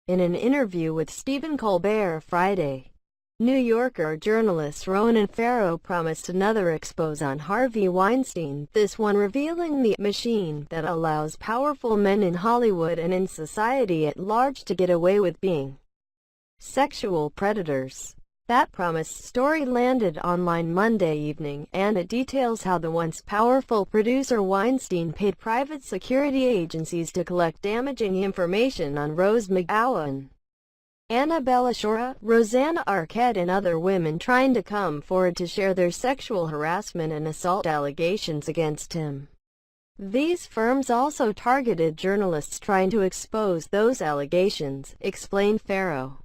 In an interview with Stephen Colbert Friday, New Yorker journalist Ronan Farrow promised another expose on Harvey Weinstein, this one revealing the machine that allows powerful men in Hollywood and in society at large to get away with being sexual predators. That promised story landed online Monday evening, and it details how the once powerful producer Weinstein paid private security agencies to collect damaging information on Rose McGowan, Annabella Shora, Rosanna Arquette and other women trying to come forward to share their sexual harassment and assault allegations against him. These firms also targeted journalists trying to expose those allegations, explained Farrow,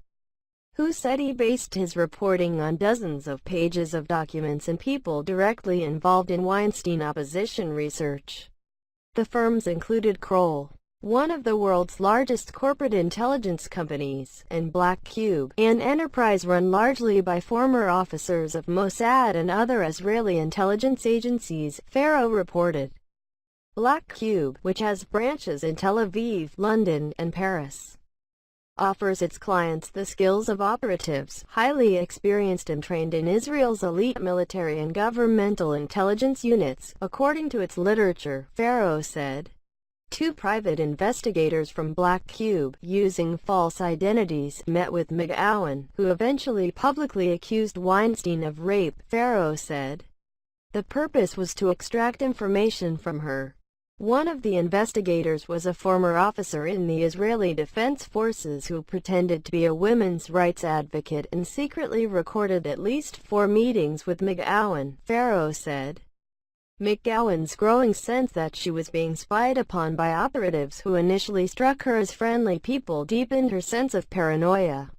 who said he based his reporting on dozens of pages of documents and people directly involved in Weinstein opposition research. The firms included Kroll, one of the world's largest corporate intelligence companies, and Black Cube, an enterprise run largely by former officers of Mossad and other Israeli intelligence agencies, Farrow reported. Black Cube, which has branches in Tel Aviv, London, and Paris, offers its clients the skills of operatives, highly experienced and trained in Israel's elite military and governmental intelligence units, according to its literature, Farrow said. Two private investigators from Black Cube, using false identities, met with McGowan, who eventually publicly accused Weinstein of rape, Farrow said. The purpose was to extract information from her. One of the investigators was a former officer in the Israeli Defense Forces who pretended to be a women's rights advocate and secretly recorded at least 4 meetings with McGowan, Farrow said. McGowan's growing sense that she was being spied upon by operatives who initially struck her as friendly people deepened her sense of paranoia.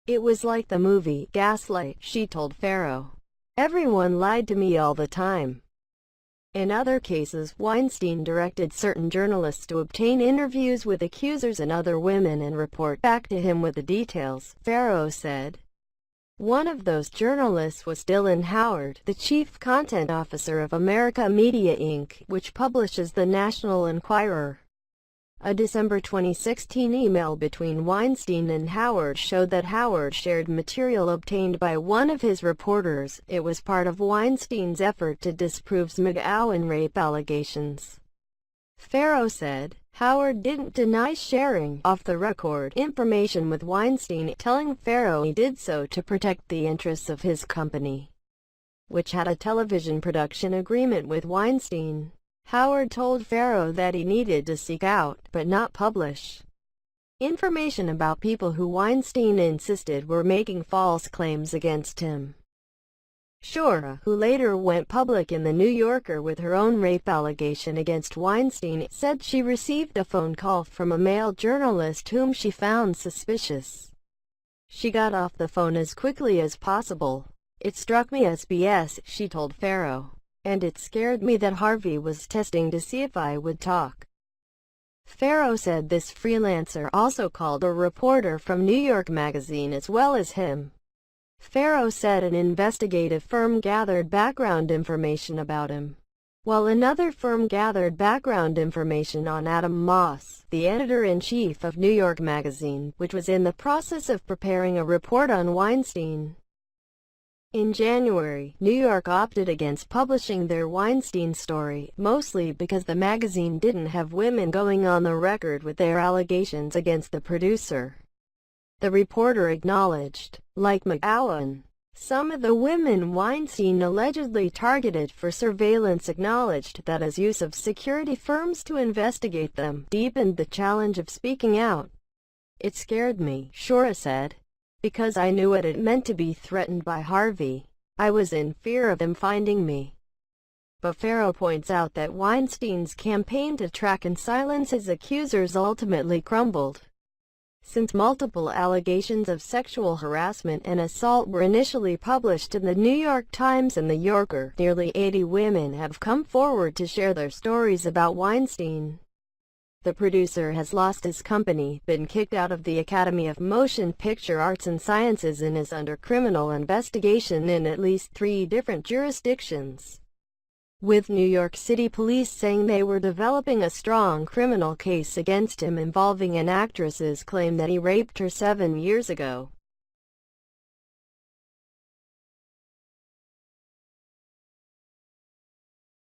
It was like the movie Gaslight, she told Farrow. Everyone lied to me all the time. In other cases, Weinstein directed certain journalists to obtain interviews with accusers and other women and report back to him with the details, Farrow said. One of those journalists was Dylan Howard, the chief content officer of America Media Inc., which publishes the National Enquirer. A December 2016 email between Weinstein and Howard showed that Howard shared material obtained by one of his reporters. It was part of Weinstein's effort to disprove McGowan rape allegations. Farrow said. Howard didn't deny sharing off-the-record information with Weinstein, telling Farrow he did so to protect the interests of his company, which had a television production agreement with Weinstein. Howard told Farrow that he needed to seek out, but not publish, information about people who Weinstein insisted were making false claims against him. Shora, who later went public in The New Yorker with her own rape allegation against Weinstein, said she received a phone call from a male journalist whom she found suspicious. She got off the phone as quickly as possible. It struck me as BS, she told Farrow. And it scared me that Harvey was testing to see if I would talk. Farrow said this freelancer also called a reporter from New York Magazine as well as him. Farrow said an investigative firm gathered background information about him, while another firm gathered background information on Adam Moss, the editor-in-chief of New York Magazine, which was in the process of preparing a report on Weinstein. In January, New York opted against publishing their Weinstein story, mostly because the magazine didn't have women going on the record with their allegations against the producer. The reporter acknowledged, like McGowan, some of the women Weinstein allegedly targeted for surveillance acknowledged that his use of security firms to investigate them deepened the challenge of speaking out. It scared me, Shora said, because I knew what it meant to be threatened by Harvey. I was in fear of him finding me. But Farrow points out that Weinstein's campaign to track and silence his accusers ultimately crumbled. Since multiple allegations of sexual harassment and assault were initially published in the New York Times and The Yorker, nearly 80 women have come forward to share their stories about Weinstein. The producer has lost his company, been kicked out of the Academy of Motion Picture Arts and Sciences, and is under criminal investigation in at least 3 different jurisdictions. with New York City police saying they were developing a strong criminal case against him involving an actress's claim that he raped her 7 years ago.